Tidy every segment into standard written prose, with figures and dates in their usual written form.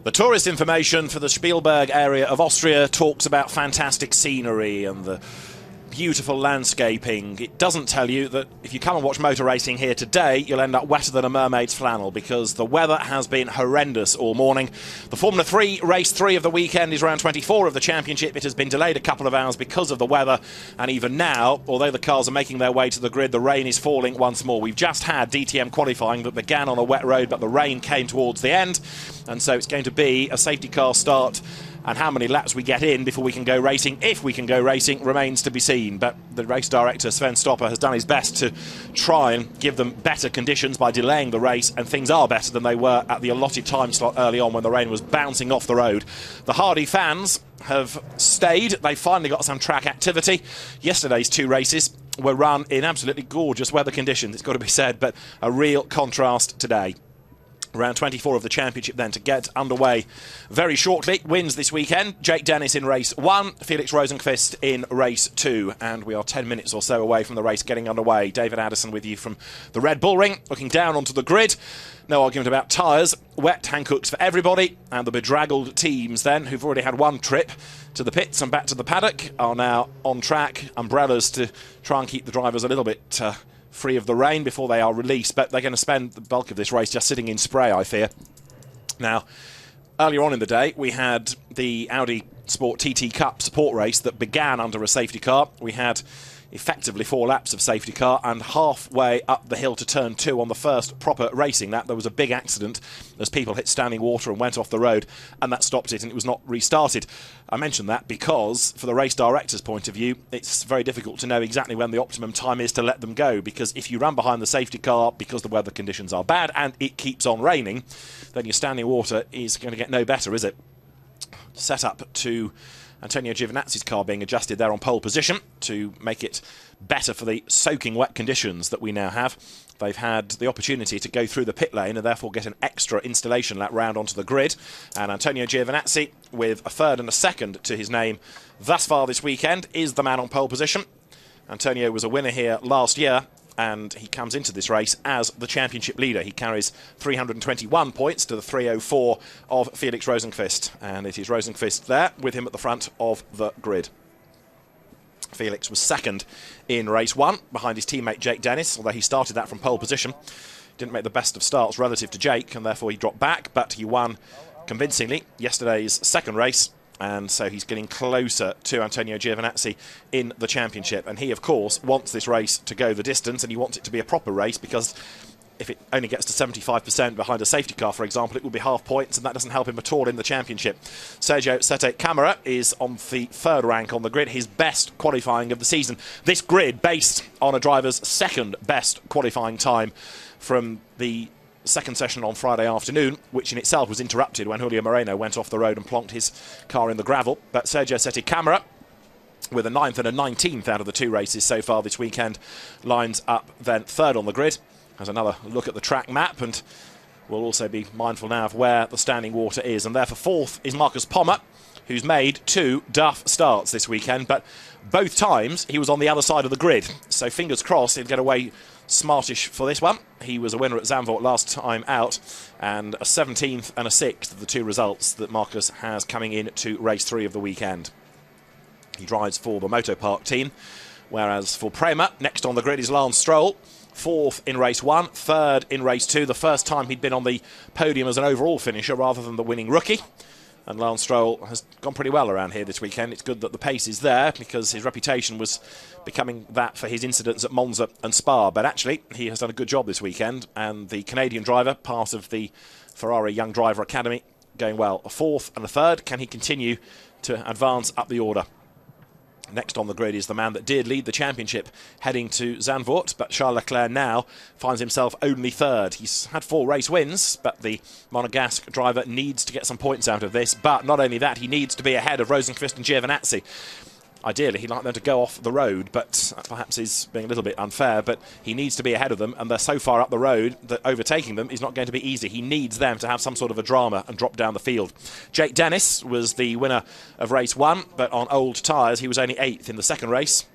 The tourist information for the Spielberg area of Austria talks about fantastic scenery and the beautiful landscaping. It doesn't tell you that if you come and watch motor racing here today, you'll end up wetter than a mermaid's flannel because the weather has been horrendous all morning. The Formula 3 race 3 of the weekend is round 24 of the championship. It has been delayed a couple of hours because of the weather, and even now, although the cars are making their way to the grid, the rain is falling once more. We've just had DTM qualifying that began on a wet road, but the rain came towards the end, and so it's going to be a safety car start. And how many laps we get in before we can go racing, if we can go racing, remains to be seen. But the race director, Sven Stopper, has done his best to try and give them better conditions by delaying the race, and things are better than they were at the allotted time slot early on when the rain was bouncing off the road. The hardy fans have stayed. They finally got some track activity. Yesterday's two races were run in absolutely gorgeous weather conditions, it's got to be said, but a real contrast today. Round 24 of the championship then to get underway very shortly. Wins this weekend. Jake Dennis in race 1, Felix Rosenqvist in race 2. And we are 10 minutes or so away from the race getting underway. David Addison with you from the Red Bull Ring, looking down onto the grid. No argument about tyres. Wet Hancooks for everybody. And the bedraggled teams then, who've already had one trip to the pits and back to the paddock, are now on track. Umbrellas to try and keep the drivers a little bit free of the rain before they are released, but they're going to spend the bulk of this race just sitting in spray, I fear. Now, earlier on in the day, we had the Audi Sport TT Cup support race that began under a safety car. We had effectively 4 laps of safety car, and halfway up the hill to turn 2 on the first proper racing lap, there was a big accident as people hit standing water and went off the road, and that stopped it, and it was not restarted. I mention that because, for the race director's point of view, it's very difficult to know exactly when the optimum time is to let them go, because if you run behind the safety car because the weather conditions are bad and it keeps on raining, then your standing water is going to get no better, is it? Set up to Antonio Giovinazzi's car being adjusted there on pole position to make it better for the soaking wet conditions that we now have. They've had the opportunity to go through the pit lane and therefore get an extra installation lap round onto the grid. And Antonio Giovinazzi, with a third and a second to his name thus far this weekend, is the man on pole position. Antonio was a winner here last year, and he comes into this race as the championship leader. He carries 321 points to the 304 of Felix Rosenqvist, and it is Rosenqvist there with him at the front of the grid. Felix was second in race 1 behind his teammate Jake Dennis, although he started that from pole position. Didn't make the best of starts relative to Jake, and therefore he dropped back, but he won convincingly yesterday's second race. And so he's getting closer to Antonio Giovinazzi in the championship. And he, of course, wants this race to go the distance, and he wants it to be a proper race, because if it only gets to 75% behind a safety car, for example, it will be half points, and that doesn't help him at all in the championship. Sergio Sette Camara is on the third rank on the grid, his best qualifying of the season. This grid based on a driver's second best qualifying time from the second session on Friday afternoon, which in itself was interrupted when Julio Moreno went off the road and plonked his car in the gravel. But Sergio Sette Camara, with a 9th and a 19th out of the 2 races so far this weekend, lines up then third on the grid. Has another look at the track map, and we'll also be mindful now of where the standing water is. And therefore fourth is Marcus Pommer, who's made 2 Duff starts this weekend, but both times he was on the other side of the grid. So fingers crossed he'll get away smartish for this one. He was a winner at Zandvoort last time out, and a 17th and a 6th of the 2 results that Marcus has coming in to race 3 of the weekend. He drives for the Motopark team, whereas for Prema, next on the grid is Lance Stroll. 4th in race 1, 3rd in race 2, the first time he'd been on the podium as an overall finisher rather than the winning rookie. And Lance Stroll has gone pretty well around here this weekend. It's good that the pace is there, because his reputation was becoming that for his incidents at Monza and Spa. But actually, he has done a good job this weekend, and the Canadian driver, part of the Ferrari Young Driver Academy, going well. A 4th and a 3rd. Can he continue to advance up the order? Next on the grid is the man that did lead the championship heading to Zandvoort, but Charles Leclerc now finds himself only 3rd. He's had 4 race wins, but the Monegasque driver needs to get some points out of this. But not only that, he needs to be ahead of Rosenqvist and Giovinazzi. Ideally, he'd like them to go off the road, but perhaps he's being a little bit unfair, but he needs to be ahead of them, and they're so far up the road that overtaking them is not going to be easy. He needs them to have some sort of a drama and drop down the field. Jake Dennis was the winner of race 1, but on old tyres, he was only 8th in the second race.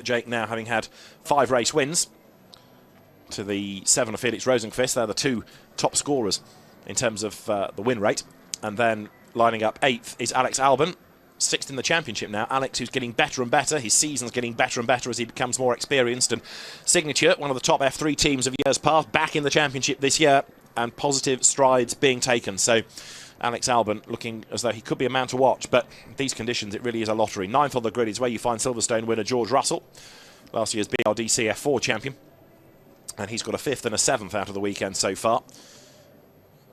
Jake now having had 5 race wins to the 7 of Felix Rosenqvist. They're the 2 top scorers in terms of the win rate. And then lining up 8th is Alex Albon, 6th in the championship now. Alex, who's getting better and better. His season's getting better and better as he becomes more experienced. And Signature, one of the top F3 teams of years past, back in the championship this year, and positive strides being taken. So Alex Albon looking as though he could be a man to watch, but these conditions, it really is a lottery. 9th on the grid is where you find Silverstone winner George Russell, last year's BRDC F4 champion, and he's got a 5th and a 7th out of the weekend so far.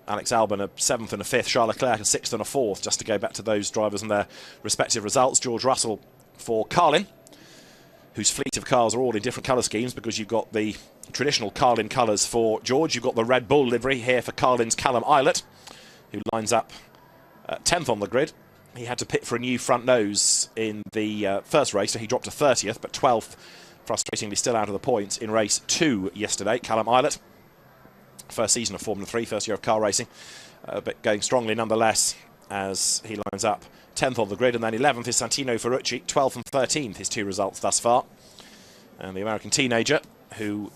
Alex Albon a 7th and a 5th, Charles Leclerc a 6th and a 4th, just to go back to those drivers and their respective results. George Russell for Carlin, whose fleet of cars are all in different colour schemes, because you've got the traditional Carlin colours for George, you've got the Red Bull livery here for Carlin's Callum Ilott, who lines up 10th on the grid. He had to pit for a new front nose in the first race, so he dropped to 30th, but 12th, frustratingly still out of the points in race 2 yesterday. Callum Ilott, first season of Formula 3, first year of car racing, but going strongly nonetheless as he lines up 10th on the grid. And then 11th is Santino Ferrucci, 12th and 13th, his 2 results thus far. And the American teenager, who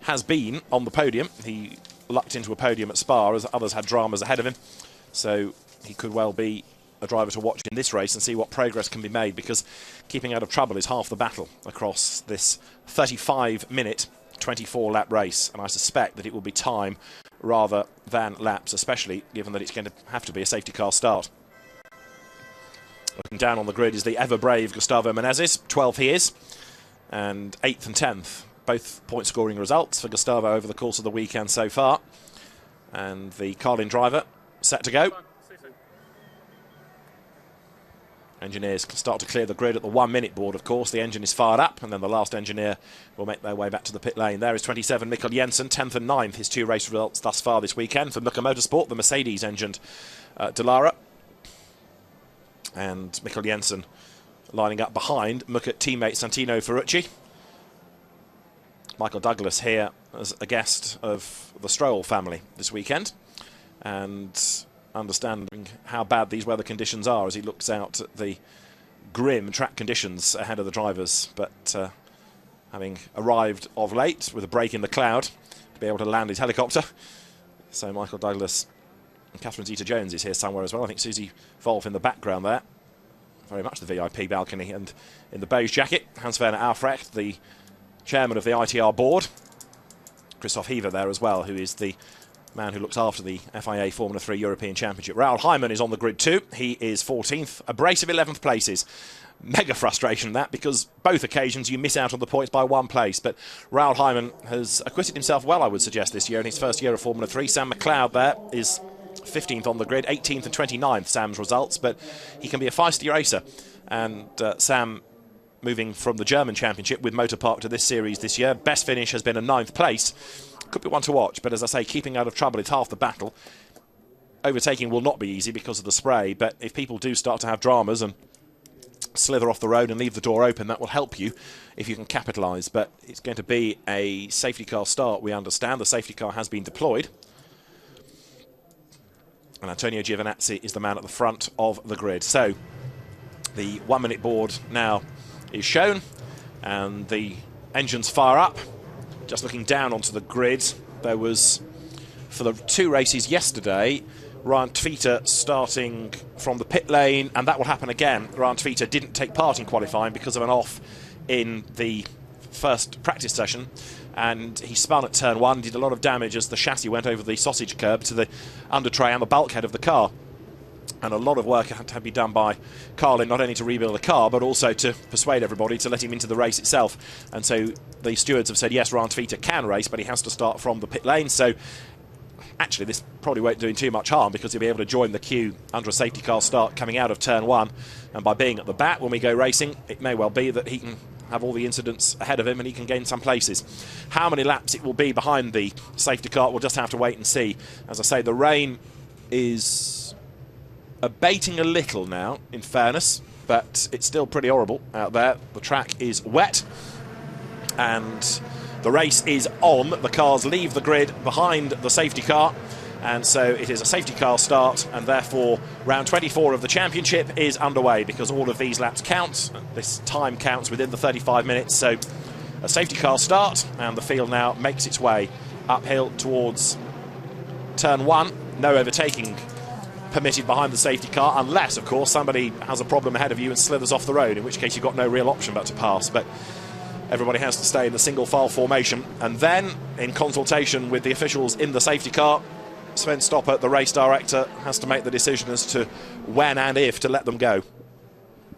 has been on the podium, he lucked into a podium at Spa as others had dramas ahead of him, so he could well be a driver to watch in this race and see what progress can be made, because keeping out of trouble is half the battle across this 35-minute 24-lap race, and I suspect that it will be time rather than laps, especially given that it's going to have to be a safety car start. Looking down on the grid is the ever-brave Gustavo Menezes, 12th he is, and 8th and 10th. Both point-scoring results for Gustavo over the course of the weekend so far. And the Carlin driver set to go. Engineers start to clear the grid at the 1-minute board, of course. The engine is fired up, and then the last engineer will make their way back to the pit lane. There is 27, Mikkel Jensen, 10th and 9th, his 2 race results thus far this weekend. For Mika Motorsport, the Mercedes-engined Dallara. And Mikkel Jensen lining up behind Mika teammate Santino Ferrucci. Michael Douglas here as a guest of the Stroll family this weekend, and understanding how bad these weather conditions are as he looks out at the grim track conditions ahead of the drivers, but having arrived of late with a break in the cloud to be able to land his helicopter. So Michael Douglas and Catherine Zeta-Jones is here somewhere as well. I think Susie Wolf in the background there, very much the VIP balcony, and in the beige jacket, Hans-Werner Aufrecht, the chairman of the ITR board. Christoph Heaver there as well, who is the man who looks after the FIA Formula 3 European Championship. Raoul Hyman is on the grid too. He is 14th, a brace of 11th places. Mega frustration that, because both occasions you miss out on the points by 1 place. But Raoul Hyman has acquitted himself well, I would suggest, this year in his first year of Formula 3. Sam McLeod there is 15th on the grid, 18th and 29th Sam's results, but he can be a feisty racer. And Sam, moving from the German Championship with Motor Park to this series this year, best finish has been a 9th place. Could be one to watch, but as I say, keeping out of trouble is half the battle. Overtaking will not be easy because of the spray, but if people do start to have dramas and slither off the road and leave the door open, that will help you if you can capitalise. But it's going to be a safety car start, we understand. The safety car has been deployed, and Antonio Giovinazzi is the man at the front of the grid. So the 1-minute board now is shown, and the engines fire up. Just looking down onto the grid, there was, for the 2 races yesterday, Ryan Tvita starting from the pit lane, and that will happen again. Ryan Tvita didn't take part in qualifying because of an off in the first practice session, and he spun at turn 1, did a lot of damage as the chassis went over the sausage curb to the under tray and the bulkhead of the car. And a lot of work had to be done by Carlin, not only to rebuild the car, but also to persuade everybody to let him into the race itself. And so the stewards have said, yes, Ryan Tvita can race, but he has to start from the pit lane. So actually, this probably won't do him too much harm, because he'll be able to join the queue under a safety car start coming out of turn 1. And by being at the back when we go racing, it may well be that he can have all the incidents ahead of him and he can gain some places. How many laps it will be behind the safety car, we'll just have to wait and see. As I say, the rain is abating a little now, in fairness, but it's still pretty horrible out there. The track is wet, and the race is on. The cars leave the grid behind the safety car, and so it is a safety car start, and therefore round 24 of the championship is underway, because all of these laps count. This time counts within the 35 minutes, so a safety car start, and the field now makes its way uphill towards turn 1. No overtaking permitted behind the safety car, unless, of course, somebody has a problem ahead of you and slithers off the road, in which case you've got no real option but to pass. But everybody has to stay in the single file formation. And then, in consultation with the officials in the safety car, Sven Stopper, the race director, has to make the decision as to when and if to let them go.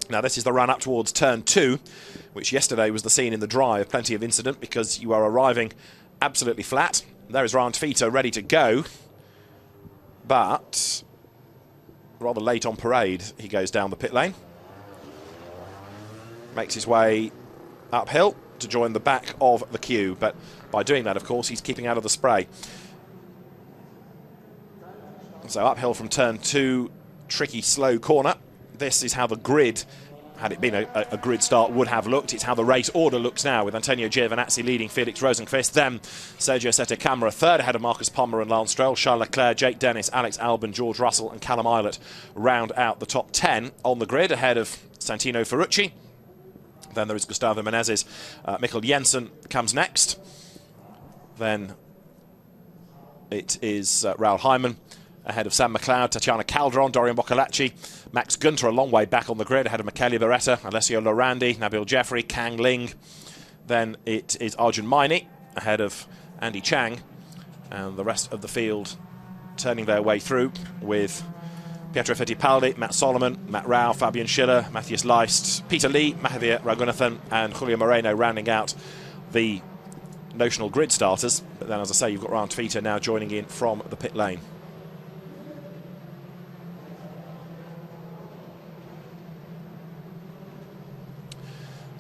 Now, this is the run up towards turn 2, which yesterday was the scene in the drive. Plenty of incident because you are arriving absolutely flat. There is Ryan Tveter ready to go, but rather late on parade, he goes down the pit lane. Makes his way uphill to join the back of the queue, but by doing that, of course, he's keeping out of the spray. So uphill from turn 2, tricky, slow corner. This is how the grid, had it been a grid start, would have looked. It's how the race order looks now, with Antonio Giovinazzi leading Felix Rosenqvist, then Sergio Sette Camara third ahead of Marcus Pommer and Lance Stroll. Charles Leclerc, Jake Dennis, Alex Albon, George Russell and Callum Ilott round out the top 10 on the grid, ahead of Santino Ferrucci. Then there is Gustavo Menezes. Mikkel Jensen comes next. Then it is Raul Hyman ahead of Sam McLeod, Tatiana Calderon, Dorian Boccolacci, Max Gunter a long way back on the grid ahead of Michele Beretta, Alessio Lorandi, Nabil Jeffrey, Kang Ling. Then it is Arjun Maini ahead of Andy Chang, and the rest of the field turning their way through with Pietro Fittipaldi, Matt Solomon, Matt Rao, Fabian Schiller, Matthias Leist, Peter Lee, Mahavir Raghunathan and Julio Moreno rounding out the notional grid starters. But then, as I say, you've got Ryan Tveter now joining in from the pit lane.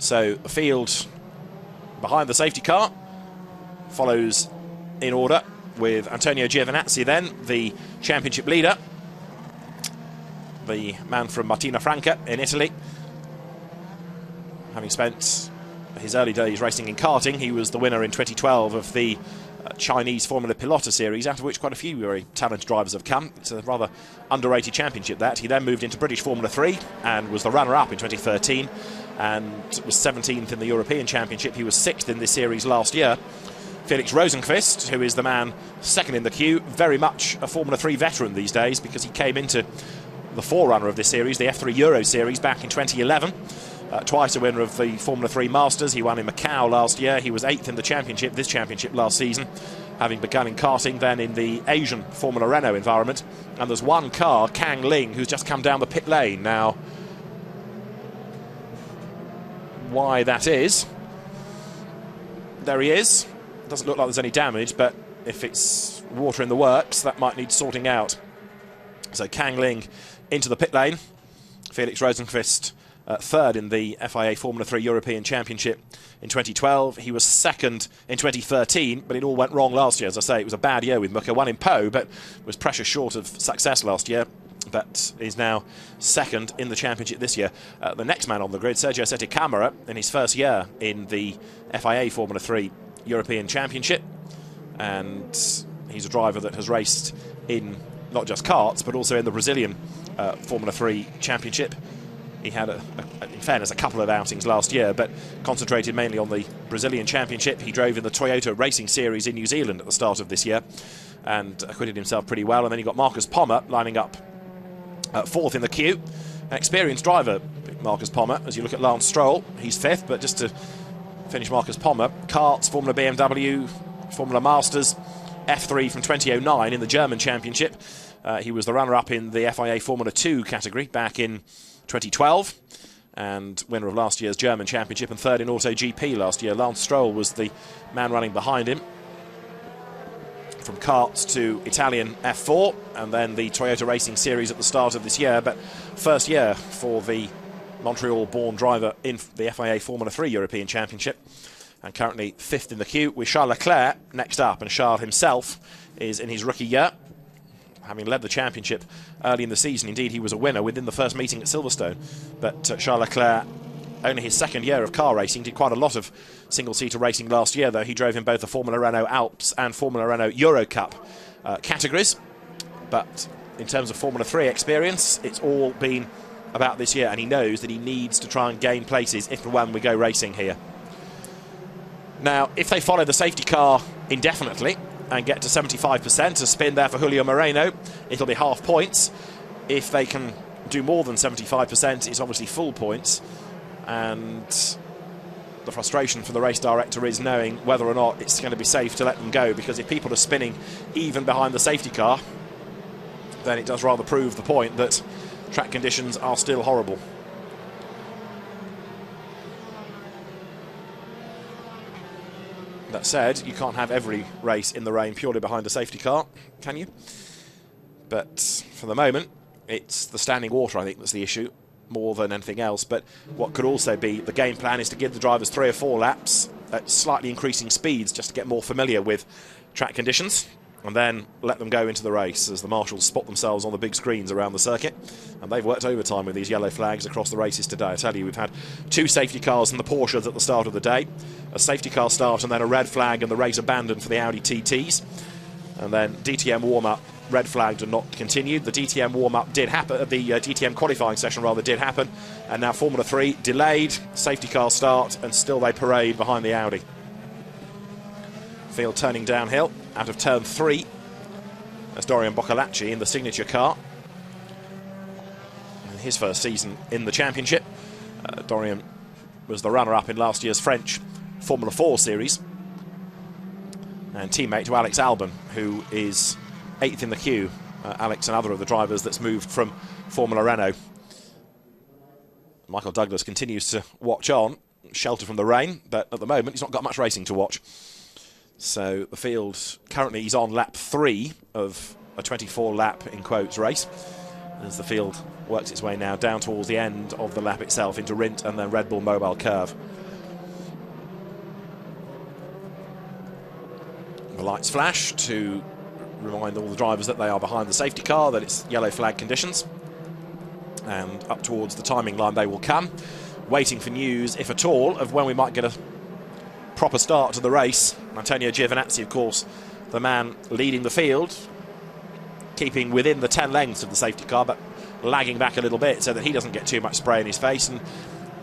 So the field behind the safety car follows in order, with Antonio Giovinazzi then, the championship leader, the man from Martina Franca in Italy. Having spent his early days racing in karting, he was the winner in 2012 of the Chinese Formula Pilota series, out of which quite a few very talented drivers have come. It's a rather underrated championship, that. He then moved into British Formula 3 and was the runner-up in 2013 and was 17th in the European Championship. He was 6th in this series last year. Felix Rosenqvist, who is the man second in the queue, very much a Formula 3 veteran these days, because he came into the forerunner of this series, the F3 Euro Series, back in 2011. Twice a winner of the Formula 3 Masters. He won in Macau last year. He was 8th in the championship, this championship last season, having begun in karting, then in the Asian Formula Renault environment. And there's one car, Kang Ling, who's just come down the pit lane. Now, why that is, there he is. Doesn't look like there's any damage, but if it's water in the works, that might need sorting out. So Kang Ling into the pit lane. Felix Rosenqvist third in the FIA Formula 3 European Championship in 2012. He was second in 2013, but it all went wrong last year. As I say, it was a bad year with Mucca. Won in Po, but was precious short of success last year, but is now second in the championship this year. The next man on the grid, Sergio Sette Camara, in his first year in the FIA Formula 3 European Championship, and he's a driver that has raced in not just karts, but also in the Brazilian Formula 3 Championship. He had, in fairness, a couple of outings last year, but concentrated mainly on the Brazilian Championship. He drove in the Toyota Racing Series in New Zealand at the start of this year and acquitted himself pretty well. And then you got Marcus Pommer lining up fourth in the queue. An experienced driver, Marcus Pommer. As you look at Lance Stroll, he's fifth, but just to finish Marcus Pommer, karts, Formula BMW, Formula Masters, F3 from 2009 in the German Championship. He was the runner-up in the FIA Formula 2 category back in 2012 and winner of last year's German Championship and third in Auto GP last year. Lance Stroll was the man running behind him. From karts to Italian F4 and then the Toyota Racing Series at the start of this year, but first year for the Montreal-born driver in the FIA Formula 3 European Championship, and currently fifth in the queue with Charles Leclerc next up. And Charles himself is in his rookie year, having led the championship early in the season. Indeed, he was a winner within the first meeting at Silverstone. But Charles Leclerc, only his second year of car racing, did quite a lot of single-seater racing last year, though. He drove in both the Formula Renault Alps and Formula Renault Euro Cup categories. But in terms of Formula 3 experience, it's all been about this year, and he knows that he needs to try and gain places if and when we go racing here. Now, if they follow the safety car indefinitely and get to 75%, a spin there for Julio Moreno, it'll be half points. if they can do more than 75%, it's obviously full points, and the frustration for the race director is knowing whether or not it's going to be safe to let them go, because if people are spinning even behind the safety car, then it does rather prove the point that track conditions are still horrible. That said, you can't have every race in the rain purely behind a safety car, can you? But for the moment, it's the standing water, I think, that's the issue, more than anything else. But what could also be the game plan is to give the drivers 3 or 4 laps at slightly increasing speeds just to get more familiar with track conditions, and then let them go into the race as the marshals spot themselves on the big screens around the circuit. And they've worked overtime with these yellow flags across the races today. I tell you, we've had 2 safety cars and the Porsches at the start of the day, a safety car start and then a red flag and the race abandoned for the Audi TTs, and then DTM warm-up, red flagged and not continued. The DTM warm-up did happen, the DTM qualifying session rather did happen, and now Formula 3 delayed, safety car start, and still they parade behind the Audi. Field turning downhill out of turn 3 as Dorian Boccolacci in the signature car. In his first season in the championship, Dorian was the runner-up in last year's French Formula 4 series, and teammate to Alex Albon, who is 8th in the queue. Alex, another of the drivers that's moved from Formula Renault. Michael Douglas continues to watch on, shelter from the rain, but at the moment he's not got much racing to watch. So the field, currently he's on lap 3 of a 24-lap, in quotes, race, as the field works its way now down towards the end of the lap itself into Rindt and then Red Bull Mobile Curve. The lights flash to remind all the drivers that they are behind the safety car, that it's yellow flag conditions, and up towards the timing line they will come, waiting for news, if at all, of when we might get a proper start to the race. Antonio Giovinazzi, of course, the man leading the field, keeping within the 10 lengths of the safety car, but lagging back a little bit so that he doesn't get too much spray in his face. And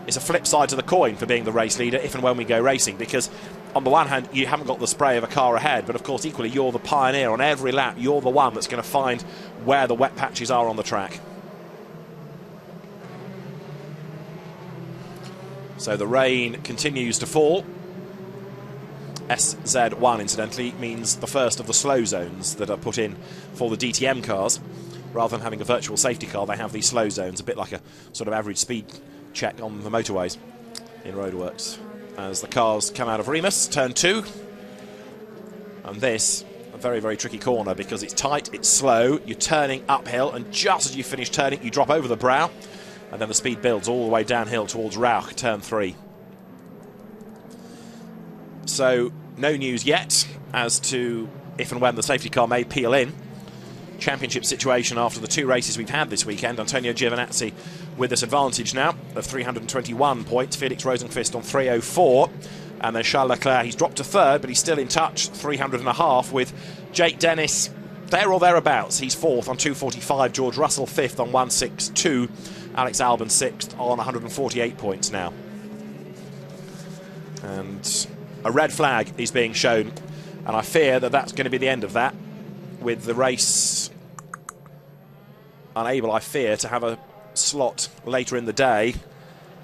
it's a flip side to the coin for being the race leader if and when we go racing, because on the one hand you haven't got the spray of a car ahead, but of course equally you're the pioneer on every lap. You're the one that's going to find where the wet patches are on the track. So the rain continues to fall. SZ1, incidentally, means the first of the slow zones that are put in for the DTM cars. Rather than having a virtual safety car, they have these slow zones, a bit like a sort of average speed check on the motorways in roadworks. As the cars come out of Remus, turn 2. And this, a very, very tricky corner because it's tight, it's slow, you're turning uphill, and just as you finish turning, you drop over the brow, and then the speed builds all the way downhill towards Rauch, turn 3. So, no news yet as to if and when the safety car may peel in. Championship situation after the 2 races we've had this weekend. Antonio Giovinazzi with this advantage now of 321 points. Felix Rosenqvist on 304. And then Charles Leclerc, he's dropped to 3rd, but he's still in touch, 300.5 with Jake Dennis there or thereabouts. He's 4th on 245. George Russell 5th on 162. Alex Albon 6th on 148 points now. And a red flag is being shown, and I fear that that's going to be the end of that, with the race unable, I fear, to have a slot later in the day.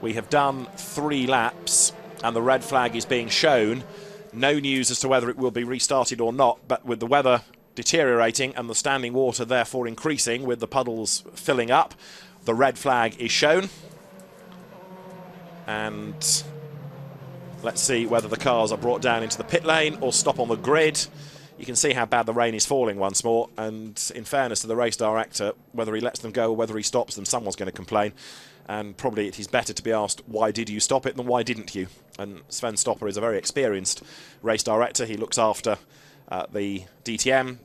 We have done 3 laps and the red flag is being shown. No news as to whether it will be restarted or not, but with the weather deteriorating and the standing water therefore increasing with the puddles filling up, the red flag is shown. And let's see whether the cars are brought down into the pit lane or stop on the grid. You can see how bad the rain is falling once more, and in fairness to the race director, whether he lets them go or whether he stops them, someone's going to complain, and probably it is better to be asked, why did you stop it, than why didn't you? And Sven Stopper is a very experienced race director. He looks after the DTM,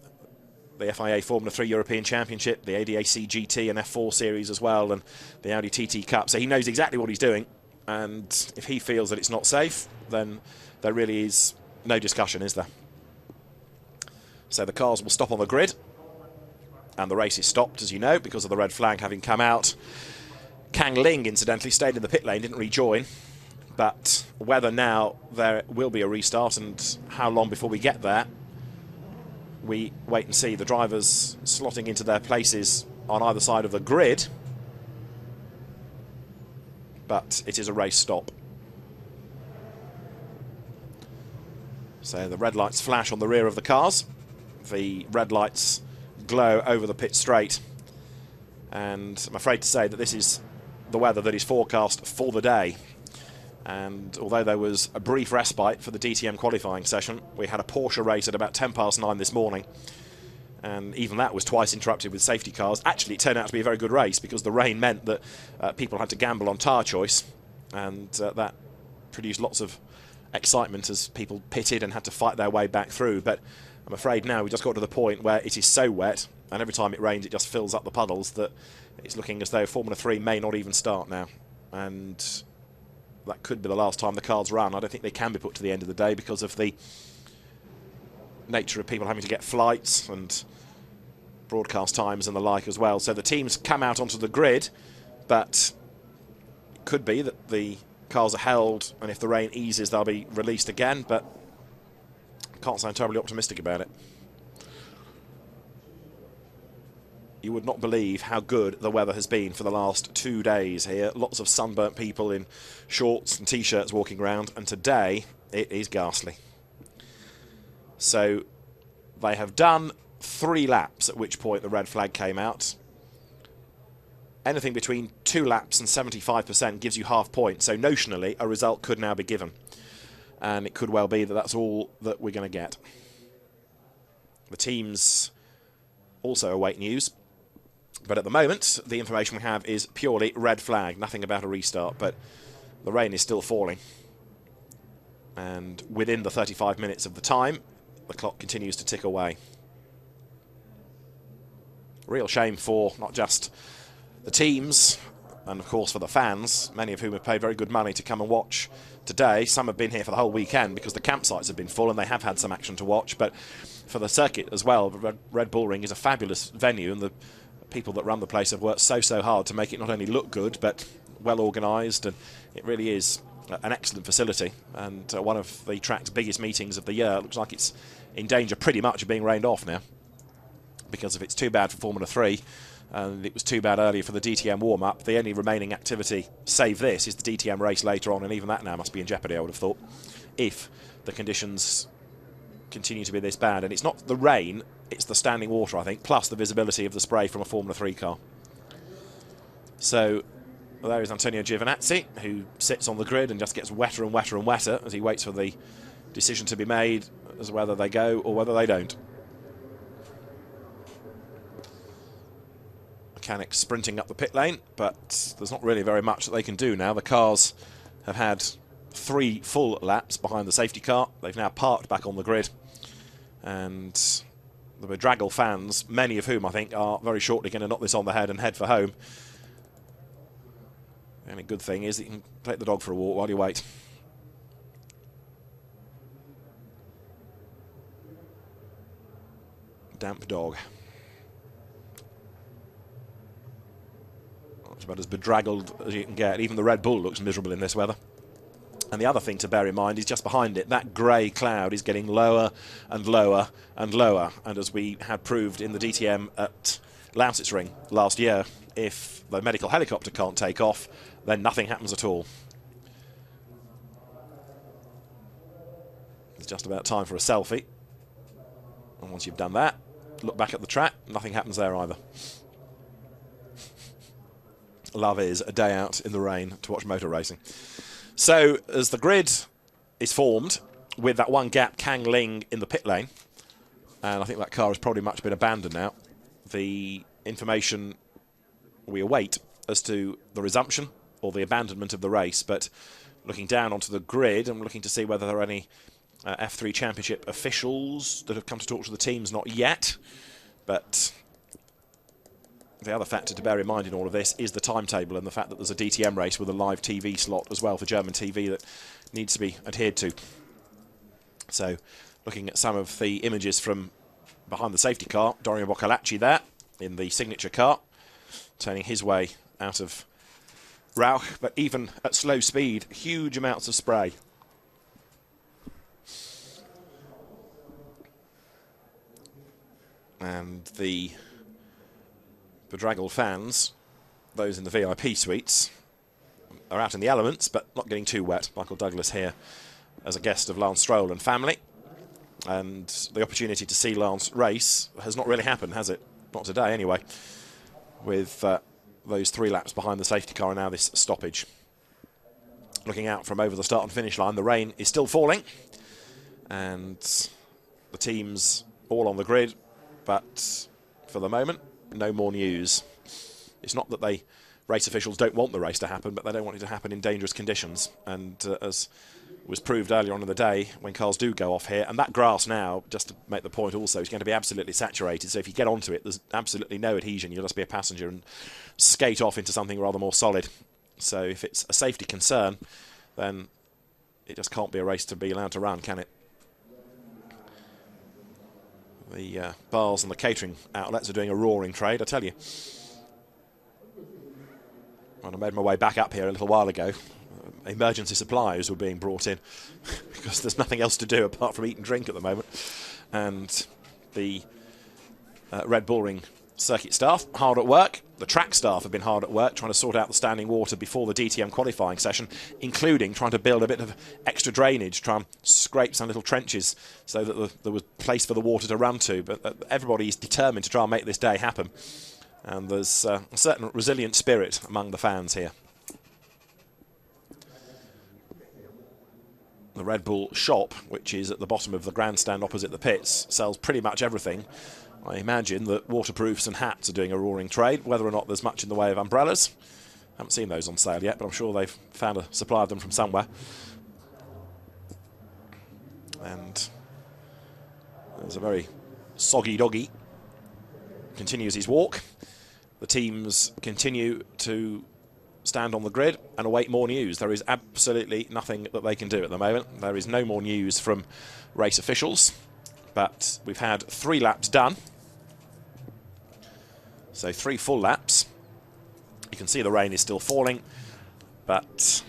the FIA Formula 3 European Championship, the ADAC GT and F4 Series as well, and the Audi TT Cup, so he knows exactly what he's doing. And if he feels that it's not safe, then there really is no discussion, is there? So the cars will stop on the grid, and the race is stopped, as you know, because of the red flag having come out. Kang Ling, incidentally, stayed in the pit lane, didn't rejoin. But whether now there will be a restart and how long before we get there, we wait and see. The drivers slotting into their places on either side of the grid, but it is a race stop. So the red lights flash on the rear of the cars. The red lights glow over the pit straight. And I'm afraid to say that this is the weather that is forecast for the day. And although there was a brief respite for the DTM qualifying session, we had a Porsche race at about 9:10 this morning. And even that was twice interrupted with safety cars. Actually, it turned out to be a very good race because the rain meant that people had to gamble on tyre choice. And that produced lots of excitement as people pitted and had to fight their way back through. But I'm afraid now we just got to the point where it is so wet, and every time it rains it just fills up the puddles, that it's looking as though Formula 3 may not even start now. And that could be the last time the cars run. I don't think they can be put to the end of the day because of the nature of people having to get flights and broadcast times and the like as well. So the teams come out onto the grid, but it could be that the cars are held, and if the rain eases they'll be released again, but I can't sound terribly optimistic about it. You would not believe how good the weather has been for the last 2 days here. Lots of sunburnt people in shorts and t-shirts walking around, and today it is ghastly. So they have done 3 laps, at which point the red flag came out. Anything between 2 laps and 75% gives you half point, so notionally a result could now be given. And it could well be that that's all that we're going to get. The teams also await news, but at the moment the information we have is purely red flag, nothing about a restart, but the rain is still falling. And within the 35 minutes of the time, the clock continues to tick away. Real shame for not just the teams and of course for the fans, many of whom have paid very good money to come and watch today. Some have been here for the whole weekend because the campsites have been full and they have had some action to watch, but for the circuit as well, Red Bull Ring is a fabulous venue, and the people that run the place have worked so hard to make it not only look good but well organised, and it really is an excellent facility, and one of the track's biggest meetings of the year. It looks like it's in danger pretty much of being rained off now, because if it's too bad for Formula 3 and it was too bad earlier for the DTM warm-up, the only remaining activity, save this, is the DTM race later on, and even that now must be in jeopardy, I would have thought, if the conditions continue to be this bad. And it's not the rain, it's the standing water, I think, plus the visibility of the spray from a Formula 3 car. So there is Antonio Giovinazzi, who sits on the grid and just gets wetter and wetter and wetter as he waits for the decision to be made as to whether they go or whether they don't. Mechanics sprinting up the pit lane, but there's not really very much that they can do now. The cars have had 3 full laps behind the safety car. They've now parked back on the grid, and the bedraggled fans, many of whom I think are very shortly going to knock this on the head and head for home. The only good thing is that you can take the dog for a walk while you wait. Damp dog. It's about as bedraggled as you can get. Even the Red Bull looks miserable in this weather. And the other thing to bear in mind is just behind it, that grey cloud is getting lower and lower and lower. And as we had proved in the DTM at Lausitzring last year, if the medical helicopter can't take off, then nothing happens at all. It's just about time for a selfie. And once you've done that, look back at the track, nothing happens there either. Love is a day out in the rain to watch motor racing. So, as the grid is formed, with that one gap, Kang Ling in the pit lane, and I think that car has probably much been abandoned now, the information we await as to the resumption or the abandonment of the race. But looking down onto the grid, I'm looking to see whether there are any F3 Championship officials that have come to talk to the teams. Not yet, but the other factor to bear in mind in all of this is the timetable and the fact that there's a DTM race with a live TV slot as well for German TV that needs to be adhered to. So, looking at some of the images from behind the safety car, Dorian Boccalacci there in the signature car, turning his way out of Rauch, but even at slow speed, huge amounts of spray. And the bedraggled fans, those in the VIP suites, are out in the elements, but not getting too wet. Michael Douglas here as a guest of Lance Stroll and family. And the opportunity to see Lance race has not really happened, has it? Not today, anyway. With those 3 laps behind the safety car and now this stoppage. Looking out from over the start and finish line, the rain is still falling. And the teams all on the grid, but for the moment, no more news. It's not that race officials don't want the race to happen, but they don't want it to happen in dangerous conditions. And as was proved earlier on in the day, when cars do go off here, and that grass now, just to make the point also, is going to be absolutely saturated. So if you get onto it, there's absolutely no adhesion. You'll just be a passenger and skate off into something rather more solid. So if it's a safety concern, then it just can't be a race to be allowed to run, can it? The bars and the catering outlets are doing a roaring trade, I tell you. When I made my way back up here a little while ago, emergency supplies were being brought in because there's nothing else to do apart from eat and drink at the moment. And the Red Bull Ring circuit staff hard at work. The track staff have been hard at work trying to sort out the standing water before the DTM qualifying session, including trying to build a bit of extra drainage, try and scrape some little trenches so that there was place for the water to run to. But everybody is determined to try and make this day happen. And there's a certain resilient spirit among the fans here. The Red Bull shop, which is at the bottom of the grandstand opposite the pits, sells pretty much everything. I imagine that waterproofs and hats are doing a roaring trade, whether or not there's much in the way of umbrellas. Haven't seen those on sale yet, but I'm sure they've found a supply of them from somewhere. And there's a very soggy doggy. Continues his walk. The teams continue to stand on the grid and await more news. There is absolutely nothing that they can do at the moment. There is no more news from race officials, but we've had 3 laps done. So 3 full laps. You can see the rain is still falling, but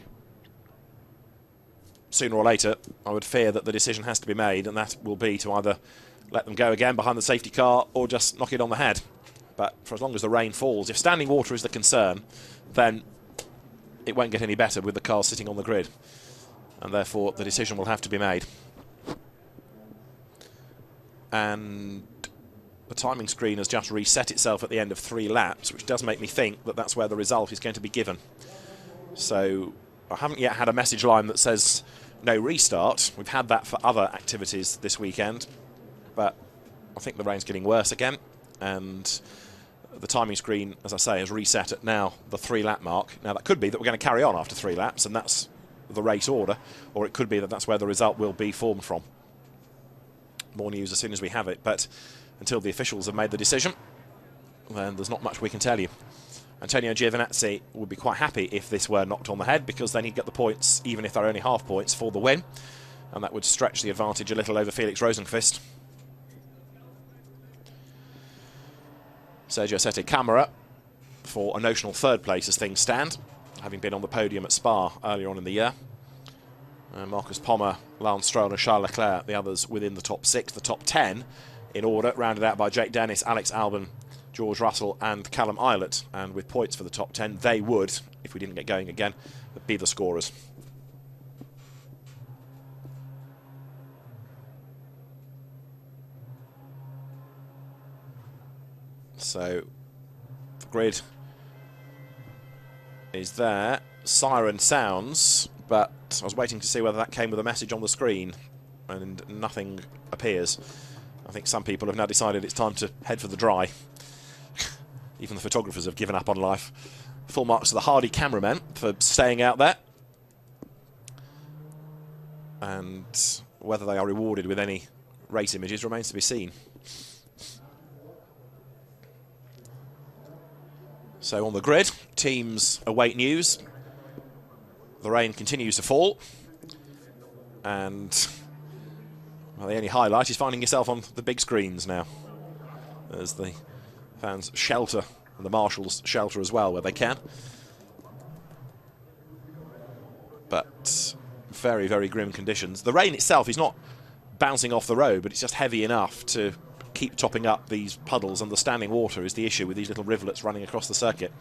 sooner or later I would fear that the decision has to be made, and that will be to either let them go again behind the safety car or just knock it on the head. But for as long as the rain falls, if standing water is the concern, then it won't get any better with the cars sitting on the grid, and therefore the decision will have to be made. And the timing screen has just reset itself at the end of 3 laps, which does make me think that that's where the result is going to be given. So I haven't yet had a message line that says no restart. We've had that for other activities this weekend, but I think the rain's getting worse again, and the timing screen, as I say, has reset at now the 3 lap mark. Now that could be that we're going to carry on after 3 laps and that's the race order, or it could be that that's where the result will be formed from. More news as soon as we have it, but until the officials have made the decision, then there's not much we can tell you. Antonio Giovinazzi would be quite happy if this were knocked on the head, because then he'd get the points, even if they're only half points, for the win, and that would stretch the advantage a little over Felix Rosenqvist. Sergio Sette Camara for a notional 3rd place as things stand, having been on the podium at Spa earlier on in the year. Marcus Pommer, Lance Stroll and Charles Leclerc, the others within the top 6, the top 10 in order, rounded out by Jake Dennis, Alex Albon, George Russell and Callum Ilott. And with points for the top 10, they would, if we didn't get going again, be the scorers. So the grid is there. Siren sounds, but I was waiting to see whether that came with a message on the screen, and nothing appears. I think some people have now decided it's time to head for the dry. Even the photographers have given up on life. Full marks to the hardy cameramen for staying out there. And whether they are rewarded with any race images remains to be seen. So on the grid, teams await news. The rain continues to fall, and well, the only highlight is finding yourself on the big screens now, as the fans shelter, and the marshals shelter as well where they can. But very, very grim conditions. The rain itself is not bouncing off the road, but it's just heavy enough to keep topping up these puddles, and the standing water is the issue with these little rivulets running across the circuit.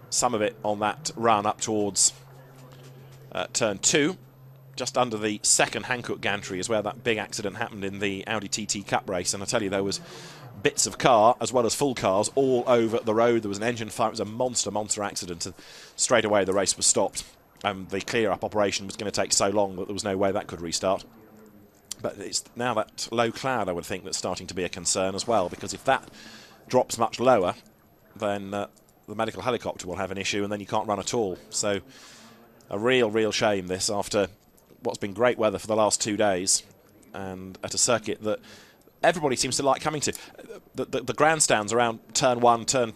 Some of it on that run up towards turn 2, just under the second Hankook gantry, is where that big accident happened in the Audi TT Cup race. And I tell you, there was bits of car as well as full cars all over the road. There was an engine fire. It was a monster accident, and straight away the race was stopped. The clear-up operation was going to take so long that there was no way that could restart. But it's now that low cloud, I would think, that's starting to be a concern as well, because if that drops much lower, then the medical helicopter will have an issue, and then you can't run at all. So a real shame, this, after what's been great weather for the last 2 days, and at a circuit that everybody seems to like coming to. The grandstands around turn 1, turn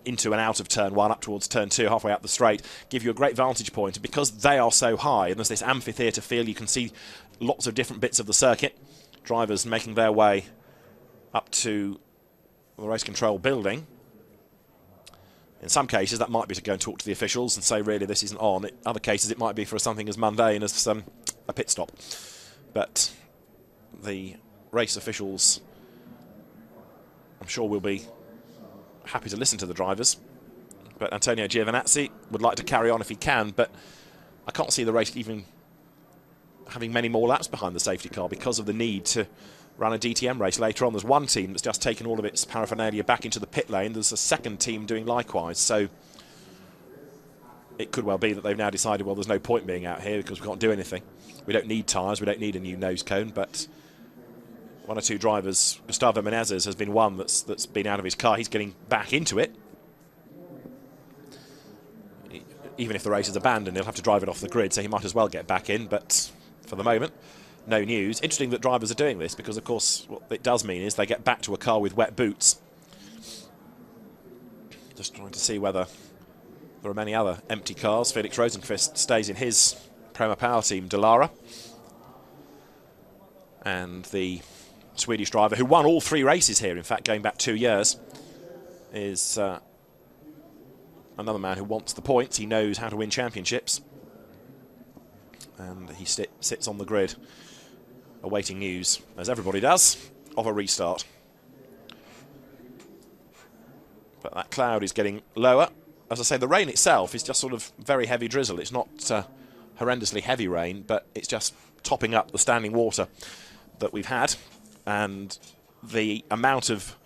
into and out of turn 1, up towards turn 2, halfway up the straight, give you a great vantage point. And because they are so high, and there's this amphitheatre feel, you can see lots of different bits of the circuit. Drivers making their way up to the race control building. In some cases, that might be to go and talk to the officials and say, really, this isn't on. In other cases, it might be for something as mundane as a pit stop. But the race officials, I'm sure, will be happy to listen to the drivers. But Antonio Giovinazzi would like to carry on if he can, but I can't see the race even having many more laps behind the safety car because of the need to run a DTM race later on. There's one team that's just taken all of its paraphernalia back into the pit lane. There's a second team doing likewise, so it could well be that they've now decided, well, there's no point being out here because we can't do anything. We don't need tyres, we don't need a new nose cone, but one or two drivers, Gustavo Menezes has been one that's been out of his car. He's getting back into it. Even if the race is abandoned, he'll have to drive it off the grid, so he might as well get back in, but for the moment, no news. Interesting that drivers are doing this, because of course what it does mean is they get back to a car with wet boots. Just trying to see whether there are many other empty cars. Felix Rosenqvist stays in his Prema Power team, Dallara. And the Swedish driver, who won all 3 races here, in fact, going back 2 years, is another man who wants the points. He knows how to win championships. And he sits on the grid, awaiting news, as everybody does, of a restart. But that cloud is getting lower. As I say, the rain itself is just sort of very heavy drizzle. It's not horrendously heavy rain, but it's just topping up the standing water that we've had. And the amount of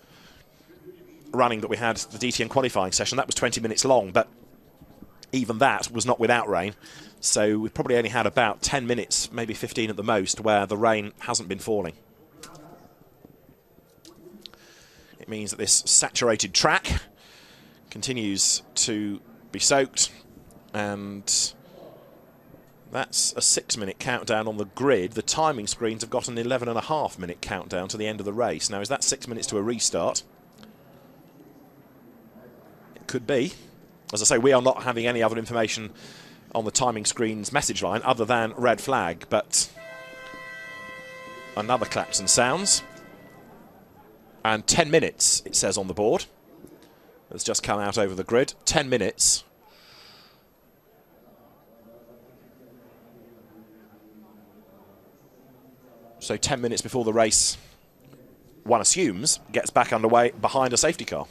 running that we had, the DTM qualifying session, that was 20 minutes long, but even that was not without rain. So we've probably only had about 10 minutes, maybe 15 at the most, where the rain hasn't been falling. It means that this saturated track continues to be soaked, and that's a 6-minute countdown on the grid. The timing screens have got an 11.5-minute countdown to the end of the race. Now, is that 6 minutes to a restart? It could be. As I say, we are not having any other information on the timing screen's message line other than red flag, but another klaxon sounds. And 10 minutes, it says on the board. It's just come out over the grid. 10 minutes. So 10 minutes before the race, one assumes, gets back underway behind a safety car.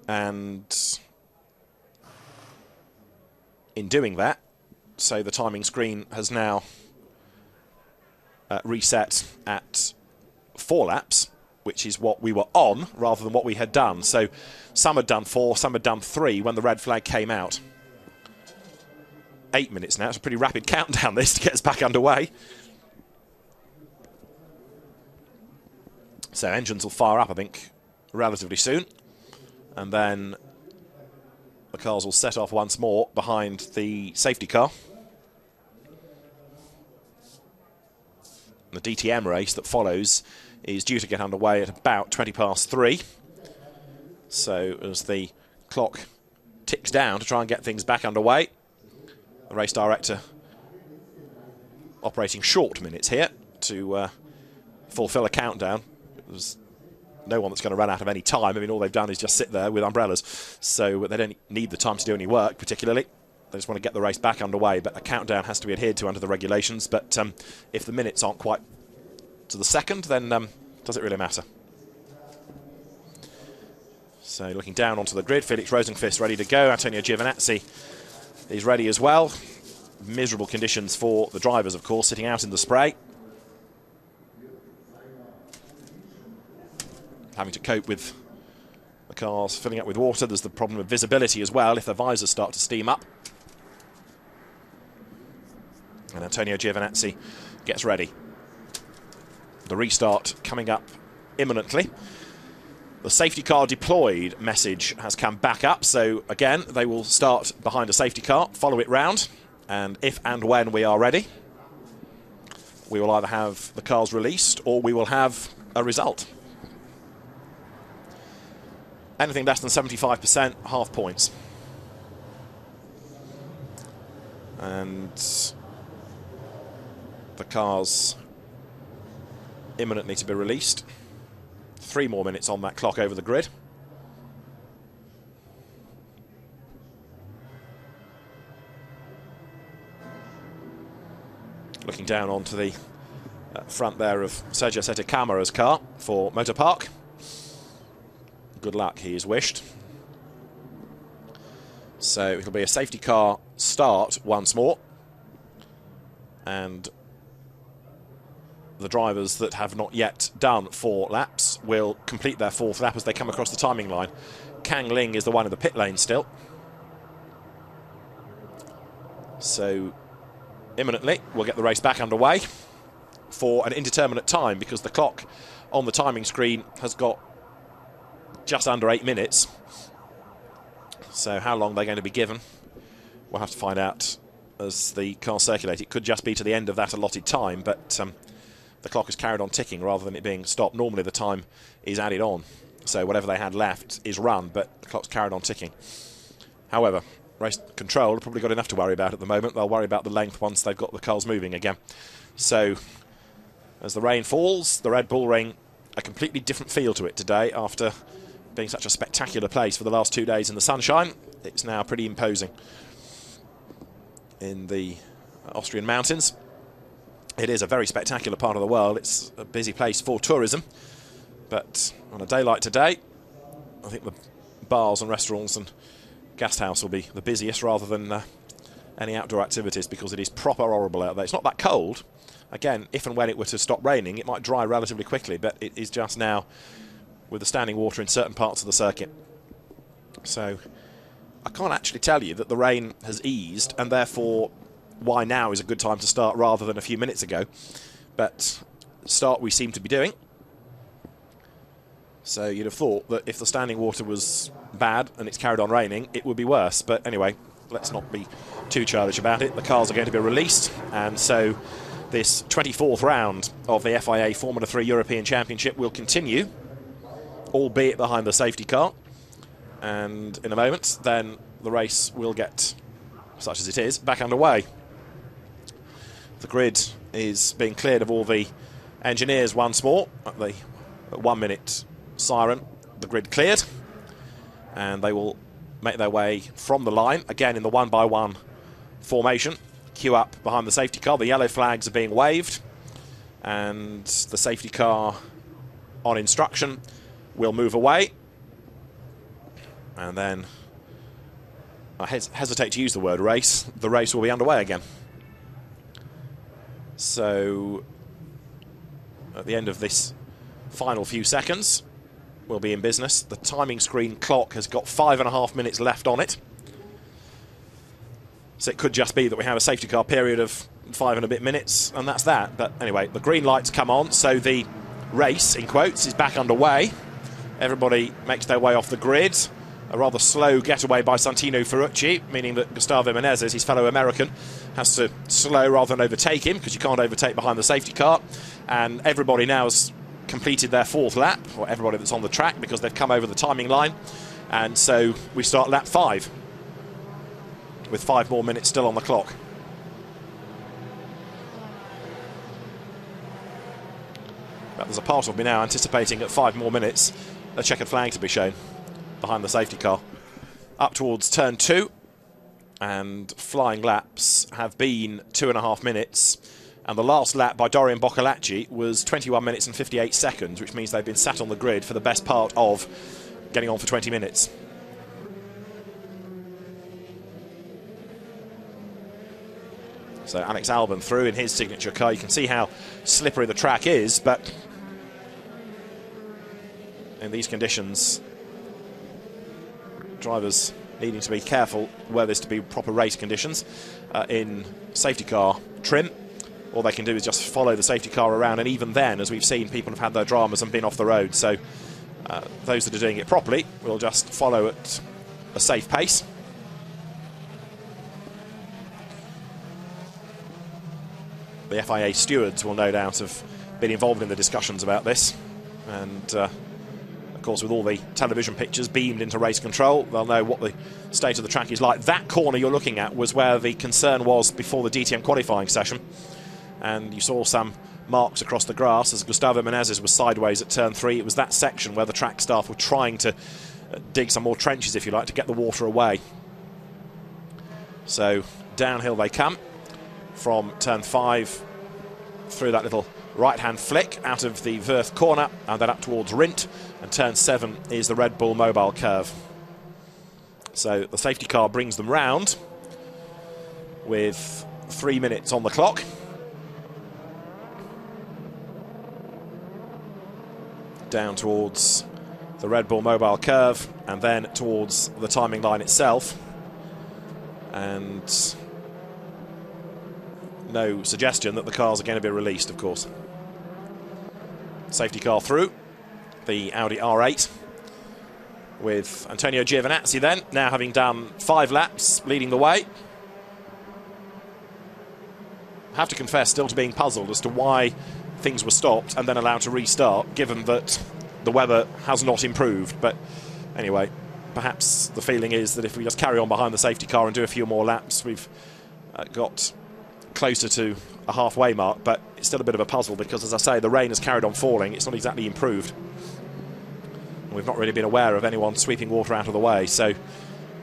And in doing that, so the timing screen has now reset at 4 laps, which is what we were on rather than what we had done. So some had done 4, some had done 3 when the red flag came out. 8 minutes now. It's a pretty rapid countdown, this, to get us back underway. So engines will fire up, I think, relatively soon. And then the cars will set off once more behind the safety car. The DTM race that follows is due to get underway at about 3:20. So as the clock ticks down to try and get things back underway, the race director operating short minutes here to fulfill a countdown. There's no one that's going to run out of any time. I mean, all they've done is just sit there with umbrellas, so they don't need the time to do any work particularly. They just want to get the race back underway, but a countdown has to be adhered to under the regulations. But if the minutes aren't quite to the second, then does it really matter? So looking down onto the grid, Felix Rosenqvist ready to go. Antonio Giovinazzi is ready as well. Miserable conditions for the drivers, of course, sitting out in the spray. Having to cope with the cars filling up with water. There's the problem of visibility as well if the visors start to steam up. And Antonio Giovinazzi gets ready. The restart coming up imminently. The safety car deployed message has come back up, so again they will start behind a safety car, follow it round, and if and when we are ready, we will either have the cars released or we will have a result. Anything less than 75%, half points. And the cars imminently to be released. 3 more minutes on that clock over the grid. Looking down onto the front there of Sergio Sette Camara's car for Motor Park. Good luck, he is wished. So it'll be a safety car start once more. And the drivers that have not yet done 4 laps will complete their 4th lap as they come across the timing line. Kang Ling is the one in the pit lane still. So imminently we'll get the race back underway for an indeterminate time, because the clock on the timing screen has got just under 8 minutes. So how long they're going to be given, we'll have to find out as the cars circulate. It could just be to the end of that allotted time, but the clock is carried on ticking rather than it being stopped. Normally the time is added on, so whatever they had left is run, but the clock's carried on ticking. However, race control have probably got enough to worry about at the moment. They'll worry about the length once they've got the cars moving again. So as the rain falls, the Red Bull Ring, a completely different feel to it today after being such a spectacular place for the last 2 days in the sunshine. It's now pretty imposing in the Austrian mountains. It is a very spectacular part of the world. It's a busy place for tourism. But on a day like today, I think the bars and restaurants and guest house will be the busiest rather than any outdoor activities, because it is proper horrible out there. It's not that cold. Again, if and when it were to stop raining, it might dry relatively quickly, but it is just now with the standing water in certain parts of the circuit. So I can't actually tell you that the rain has eased, and therefore why now is a good time to start rather than a few minutes ago. But start we seem to be doing. So you'd have thought that if the standing water was bad and it's carried on raining, it would be worse. But anyway, let's not be too childish about it. The cars are going to be released, and so this 24th round of the FIA Formula 3 European Championship will continue, albeit behind the safety car. And in a moment, then the race will get, such as it is, back underway. The grid is being cleared of all the engineers once more. At the 1 minute siren, the grid cleared, and they will make their way from the line, again in the 1-by-1 formation, queue up behind the safety car. The yellow flags are being waved, and the safety car on instruction will move away. And then, I hesitate to use the word race, the race will be underway again. So at the end of this final few seconds, we'll be in business. The timing screen clock has got 5.5 minutes left on it. So it could just be that we have a safety car period of 5 and a bit minutes, and that's that. But anyway, the green lights come on, so the race, in quotes, is back underway. Everybody makes their way off the grid. A rather slow getaway by Santino Ferrucci, meaning that Gustavo Menezes, his fellow American, has to slow rather than overtake him, because you can't overtake behind the safety car. And everybody now has completed their 4th lap, or everybody that's on the track, because they've come over the timing line. And so we start lap 5, with 5 more minutes still on the clock. But there's a part of me now anticipating at 5 more minutes a checkered flag to be shown behind the safety car. Up towards turn 2, and flying laps have been 2.5 minutes. And the last lap by Dorian Boccolacci was 21 minutes and 58 seconds, which means they've been sat on the grid for the best part of getting on for 20 minutes. So Alex Albon through in his signature car. You can see how slippery the track is, but in these conditions, drivers needing to be careful where there's to be proper race conditions in safety car trim. All they can do is just follow the safety car around, and even then, as we've seen, people have had their dramas and been off the road. So those that are doing it properly will just follow at a safe pace. The FIA stewards will no doubt have been involved in the discussions about this, and of course with all the television pictures beamed into race control, they'll know what the state of the track is like. That corner you're looking at was where the concern was before the DTM qualifying session, and you saw some marks across the grass as Gustavo Menezes was sideways at turn 3. It was that section where the track staff were trying to dig some more trenches, if you like, to get the water away. So downhill they come from turn 5 through that little right-hand flick out of the Wirth corner and then up towards Rindt, and turn 7 is the Red Bull Mobile curve. So the safety car brings them round with 3 minutes on the clock. Down towards the Red Bull Mobile curve and then towards the timing line itself, and no suggestion that the cars are going to be released, of course. Safety car through, the Audi R8, with Antonio Giovinazzi then, now having done 5 laps, leading the way. I have to confess, still to being puzzled as to why things were stopped and then allowed to restart, given that the weather has not improved. But anyway, perhaps the feeling is that if we just carry on behind the safety car and do a few more laps, we've got closer to a halfway mark. But it's still a bit of a puzzle because, as I say, the rain has carried on falling. It's not exactly improved. We've not really been aware of anyone sweeping water out of the way. So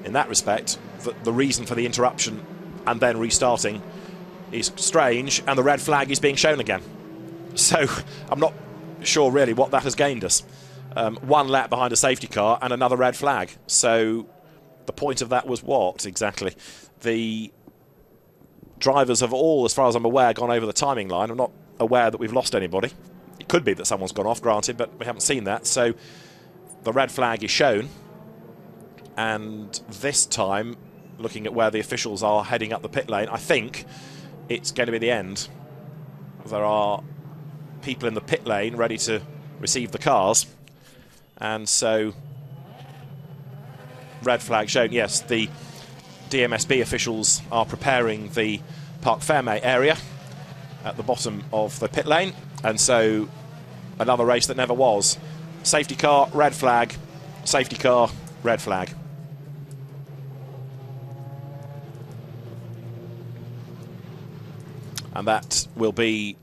in that respect, the reason for the interruption and then restarting is strange, and the red flag is being shown again. So I'm not sure really what that has gained us. 1 lap behind a safety car and another red flag. So the point of that was what exactly? The drivers have all, as far as I'm aware, gone over the timing line. I'm not aware that we've lost anybody. It could be that someone's gone off, granted, but we haven't seen that. So the red flag is shown, and this time, looking at where the officials are heading up the pit lane, I think it's going to be the end. There are people in the pit lane ready to receive the cars, and so red flag shown. Yes, the DMSB officials are preparing the Parc Fermé area at the bottom of the pit lane, and so another race that never was. Safety car, red flag, safety car, red flag. And that will be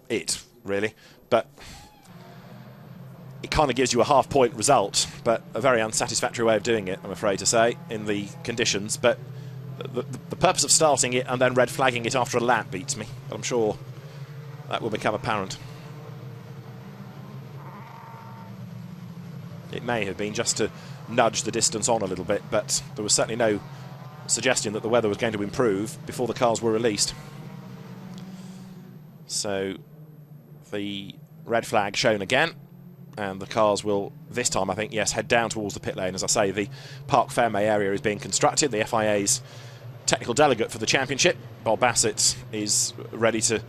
it, really. But it kind of gives you a half-point result, but a very unsatisfactory way of doing it, I'm afraid to say, in the conditions. But the purpose of starting it and then red flagging it after a lap beats me. But I'm sure that will become apparent. It may have been just to nudge the distance on a little bit, but there was certainly no suggestion that the weather was going to improve before the cars were released. So the red flag shown again, and the cars will, this time I think, yes, head down towards the pit lane. As I say, the Parc Fermé area is being constructed. The FIA's technical delegate for the championship, Bob Bassett, is ready to,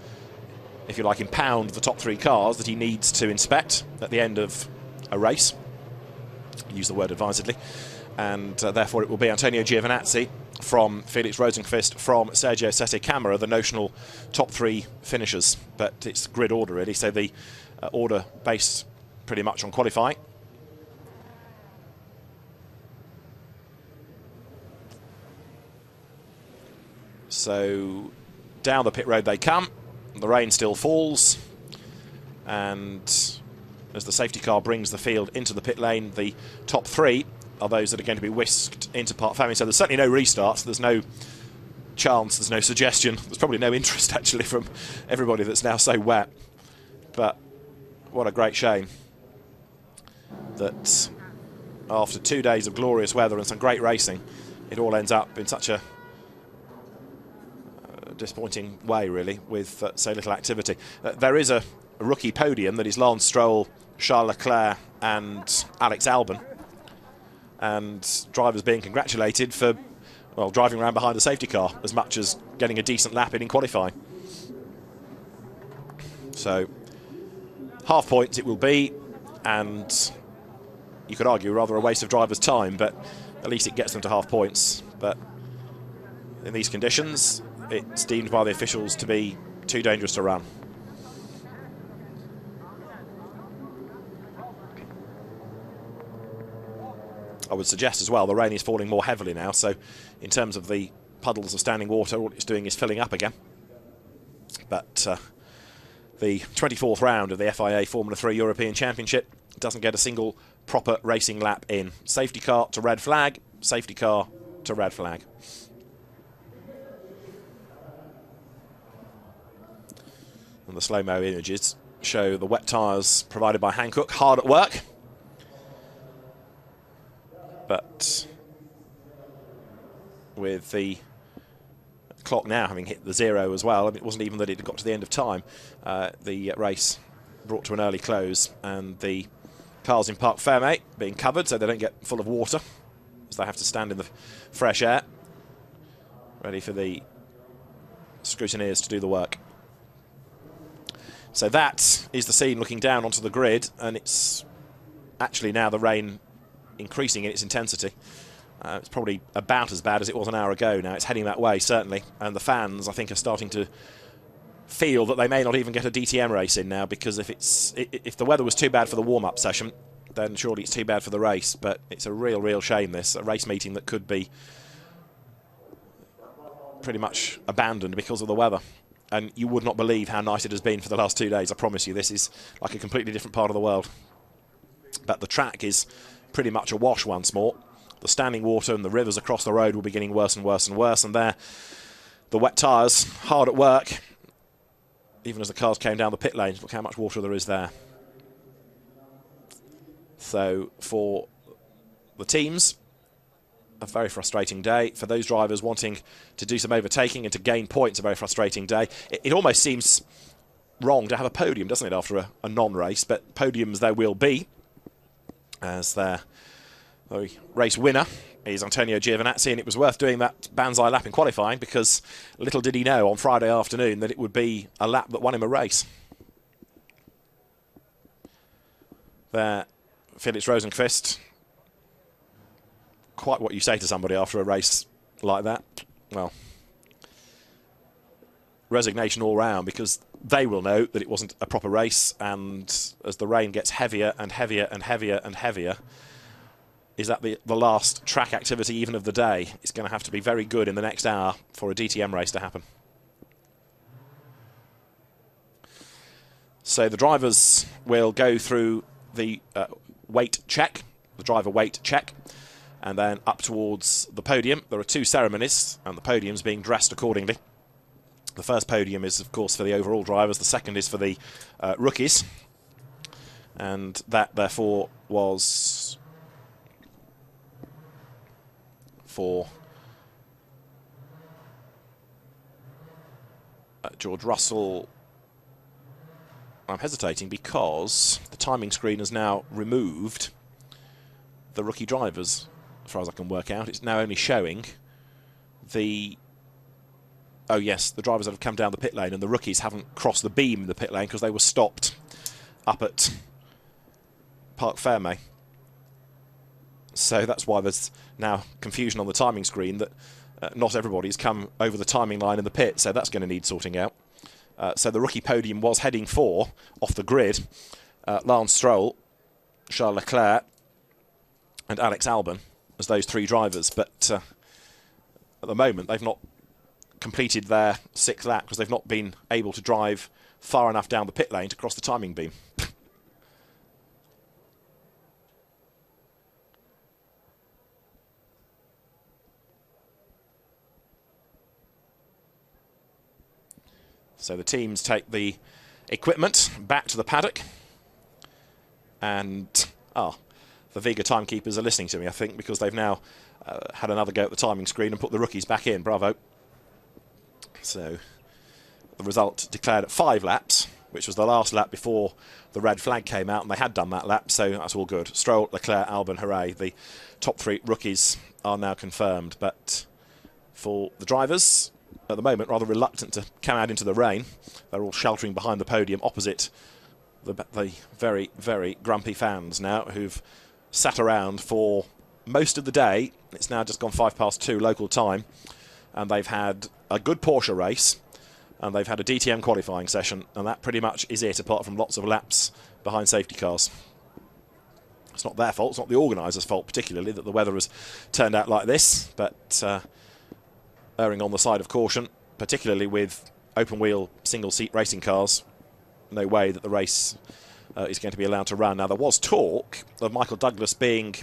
if you like, impound the top 3 cars that he needs to inspect at the end of a race. Use the word advisedly. And therefore it will be Antonio Giovinazzi from Felix Rosenqvist, from Sergio Sette Camara, the notional top 3 finishers. But it's grid order, really, so the order based pretty much on qualifying. So down the pit road they come. The rain still falls, and as the safety car brings the field into the pit lane, the top 3 are those that are going to be whisked into Parc Fermé. So there's certainly no restarts. There's no chance, there's no suggestion. There's probably no interest, actually, from everybody that's now so wet. But what a great shame that after 2 days of glorious weather and some great racing, it all ends up in such a disappointing way, really, with so little activity. There is a rookie podium that is Lance Stroll, Charles Leclerc and Alex Albon, and drivers being congratulated for, well, driving around behind a safety car as much as getting a decent lap in qualifying. So half points it will be, and you could argue rather a waste of drivers' time, but at least it gets them to half points. But in these conditions, it's deemed by the officials to be too dangerous to run. I would suggest as well the rain is falling more heavily now, so in terms of the puddles of standing water, all it's doing is filling up again. But the 24th round of the FIA Formula 3 European Championship doesn't get a single proper racing lap in. Safety car to red flag, safety car to red flag. And the slow-mo images show the wet tyres provided by Hankook hard at work. But with the clock now having hit the zero as well, I mean, it wasn't even that it had got to the end of time. The race brought to an early close, and the cars in Parc Fermé being covered so they don't get full of water, as they have to stand in the fresh air, ready for the scrutineers to do the work. So that is the scene looking down onto the grid, and it's actually now the rain increasing in its intensity. It's probably about as bad as it was an hour ago now. It's heading that way, certainly. And the fans, I think, are starting to feel that they may not even get a DTM race in now, because if the weather was too bad for the warm-up session, then surely it's too bad for the race. But it's a real shame, this. A race meeting that could be pretty much abandoned because of the weather. And you would not believe how nice it has been for the last 2 days. I promise you, this is like a completely different part of the world. But the track is pretty much awash once more. The standing water and the rivers across the road will be getting worse and worse and worse. And there, the wet tyres, hard at work. Even as the cars came down the pit lanes, look how much water there is there. So for the teams, a very frustrating day. For those drivers wanting to do some overtaking and to gain points, a very frustrating day. It almost seems wrong to have a podium, doesn't it, after a non-race? But podiums there will be, as the race winner is Antonio Giovinazzi, and it was worth doing that Banzai lap in qualifying, because little did he know on Friday afternoon that it would be a lap that won him a race. There, Felix Rosenqvist. Quite what you say to somebody after a race like that. Well, resignation all round, because they will know that it wasn't a proper race, and as the rain gets heavier and heavier and heavier and heavier, is that the last track activity even of the day? It's going to have to be very good in the next hour for a DTM race to happen. So the drivers will go through the weight check, the driver weight check, and then up towards the podium. There are two ceremonies, and the podium's being dressed accordingly. The first podium is, of course, for the overall drivers. The second is for the rookies. And that, therefore, was for George Russell. I'm hesitating because the timing screen has now removed the rookie drivers, as far as I can work out. It's now only showing the... Oh yes, the drivers that have come down the pit lane, and the rookies haven't crossed the beam in the pit lane because they were stopped up at Parc Fermé. So that's why there's now confusion on the timing screen that not everybody's come over the timing line in the pit, so that's going to need sorting out. So the rookie podium was heading for, off the grid, Lance Stroll, Charles Leclerc and Alex Albon as those three drivers, but at the moment they've not completed their sixth lap because they've not been able to drive far enough down the pit lane to cross the timing beam. So the teams take the equipment back to the paddock. And, the Vega timekeepers are listening to me, I think, because they've now had another go at the timing screen and put the rookies back in. Bravo. So the result declared at 5 laps, which was the last lap before the red flag came out, and they had done that lap, so that's all good. Stroll, Leclerc, Albon, hooray. The top 3 rookies are now confirmed. But for the drivers, at the moment, rather reluctant to come out into the rain. They're all sheltering behind the podium opposite the very, very grumpy fans now who've sat around for most of the day. It's now just gone 2:05 local time, and they've had a good Porsche race, and they've had a DTM qualifying session, and that pretty much is it, apart from lots of laps behind safety cars. It's not their fault, it's not the organisers' fault particularly that the weather has turned out like this, but erring on the side of caution, particularly with open-wheel, single-seat racing cars. No way that the race is going to be allowed to run. Now, there was talk of Michael Douglas being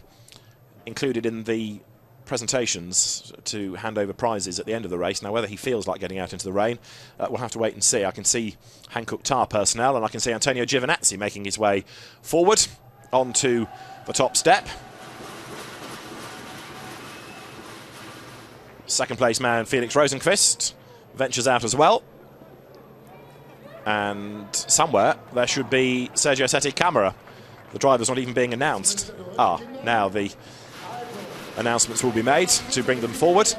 included in the presentations to hand over prizes at the end of the race. Now, whether he feels like getting out into the rain, we'll have to wait and see. I can see Hankook Tar personnel, and I can see Antonio Giovinazzi making his way forward onto the top step. Second place man Felix Rosenqvist ventures out as well. And somewhere there should be Sergio Sette Camara. The driver's not even being announced. Now the announcements will be made to bring them forward.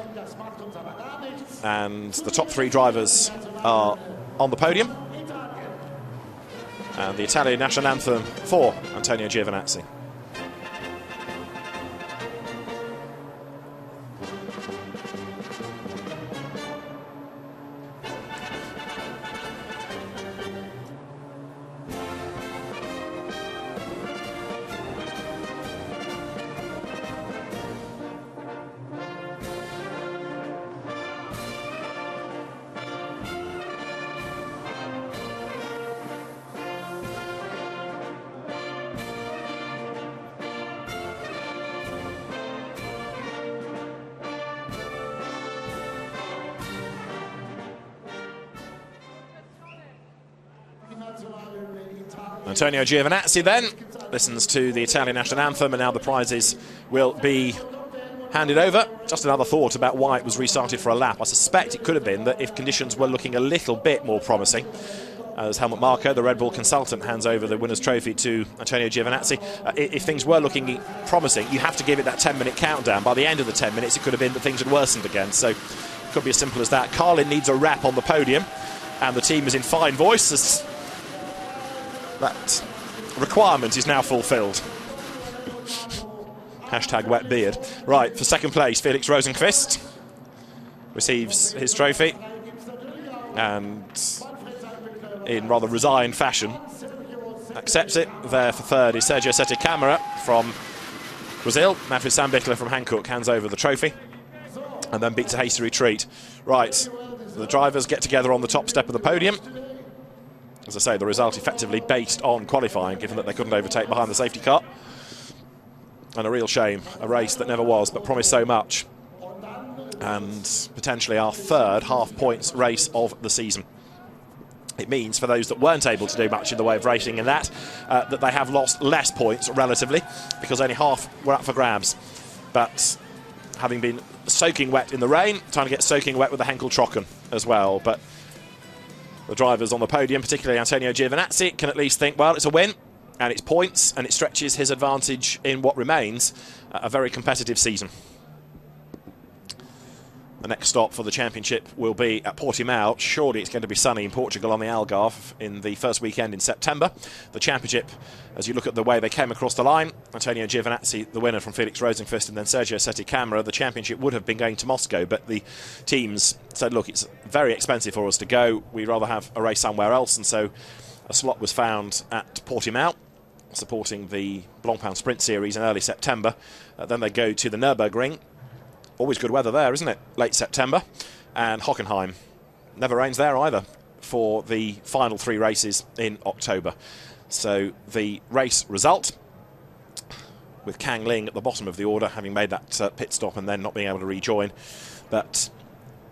And the top 3 drivers are on the podium. And the Italian national anthem for Antonio Giovinazzi. Antonio Giovinazzi then listens to the Italian national anthem, and now the prizes will be handed over. Just another thought about why it was restarted for a lap. I suspect it could have been that if conditions were looking a little bit more promising, as Helmut Marko, the Red Bull consultant, hands over the winner's trophy to Antonio Giovinazzi. If things were looking promising, you have to give it that 10-minute countdown. By the end of the 10 minutes, it could have been that things had worsened again. So it could be as simple as that. Carlin needs a rep on the podium, and the team is in fine voice as that requirement is now fulfilled. Hashtag wet beard. Right, for second place, Felix Rosenqvist receives his trophy, and in rather resigned fashion accepts it. There for third is Sergio Sette Camara from Brazil. Manfred Sandbichler from Hankook hands over the trophy and then beats a hasty retreat. Right, the drivers get together on the top step of the podium. As I say, the result effectively based on qualifying, given that they couldn't overtake behind the safety car. And a real shame, a race that never was, but promised so much. And potentially our third half-points race of the season. It means, for those that weren't able to do much in the way of racing in that, that they have lost less points, relatively, because only half were up for grabs. But having been soaking wet in the rain, trying to get soaking wet with the Henkel Trocken as well. But the drivers on the podium, particularly Antonio Giovinazzi, can at least think, well, it's a win, and it's points, and it stretches his advantage in what remains a very competitive season. The next stop for the championship will be at Portimao. Surely it's going to be sunny in Portugal on the Algarve in the first weekend in September. The championship, as you look at the way they came across the line, Antonio Giovinazzi, the winner from Felix Rosenqvist, and then Sergio Sette Camara, the championship would have been going to Moscow, but the teams said, look, it's very expensive for us to go. We'd rather have a race somewhere else, and so a slot was found at Portimao, supporting the Blancpain Sprint Series in early September. Then they go to the Nürburgring. Always good weather there, isn't it? Late September. And Hockenheim. Never rains there either for the final 3 races in October. So the race result, with Kang Ling at the bottom of the order, having made that pit stop and then not being able to rejoin. But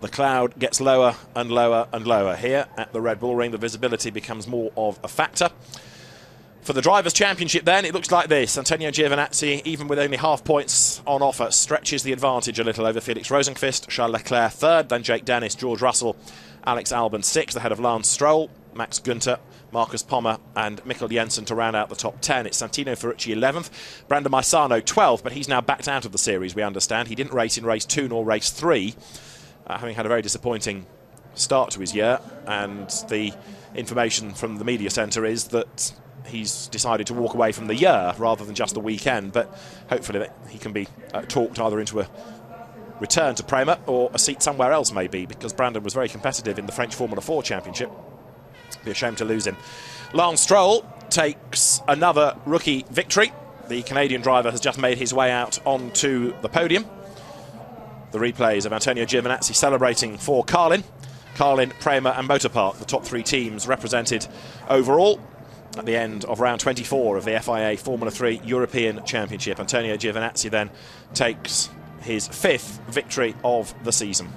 the cloud gets lower and lower and lower. Here at the Red Bull Ring, the visibility becomes more of a factor. For the Drivers' Championship then, it looks like this. Antonio Giovinazzi, even with only half points on offer, stretches the advantage a little over Felix Rosenqvist. Charles Leclerc third, then Jake Dennis, George Russell, Alex Albon sixth, ahead of Lance Stroll, Max Günther, Marcus Pommer and Mikkel Jensen to round out the top 10. It's Santino Ferrucci 11th, Brandon Maisano 12th, but he's now backed out of the series, we understand. He didn't race in race 2 nor race 3, having had a very disappointing start to his year, and the information from the media centre is that he's decided to walk away from the year rather than just the weekend, but hopefully he can be talked either into a return to Prema or a seat somewhere else maybe, because Brandon was very competitive in the French Formula 4 Championship. Be a shame to lose him. Lance Stroll takes another rookie victory. The Canadian driver has just made his way out onto the podium. The replays of Antonio Giovinazzi celebrating for Carlin, Prema and Motorpark, the top 3 teams represented overall at the end of round 24 of the FIA Formula 3 European Championship. Antonio Giovinazzi then takes his 5th victory of the season,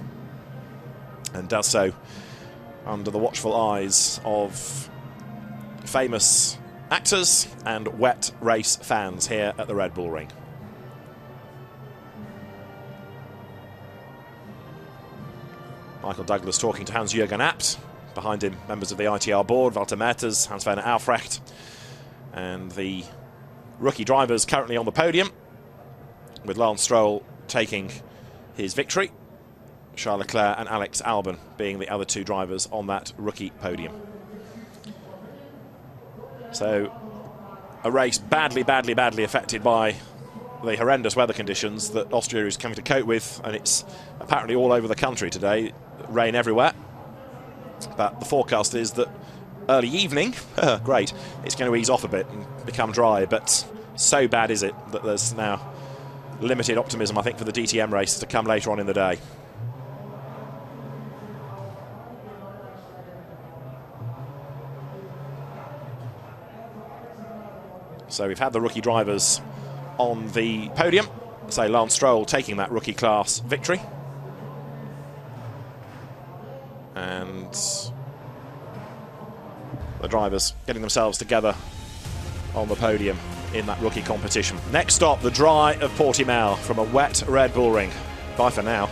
and does so under the watchful eyes of famous actors and wet race fans here at the Red Bull Ring. Michael Douglas talking to Hans-Jürgen Abt. Behind him, members of the ITR board, Walter Mertens, Hans-Werner Aufrecht, and the rookie drivers currently on the podium, with Lance Stroll taking his victory, Charles Leclerc and Alex Albon being the other 2 drivers on that rookie podium. So, a race badly affected by the horrendous weather conditions that Austria is coming to cope with, and it's apparently all over the country today, rain everywhere. But the forecast is that early evening, great, it's going to ease off a bit and become dry, but so bad is it that there's now limited optimism, I think, for the DTM race to come later on in the day. So we've had the rookie drivers on the podium. Say Lance Stroll taking that rookie class victory. And the drivers getting themselves together on the podium in that rookie competition. Next stop, the dry of Portimao from a wet Red Bull Ring. Bye for now.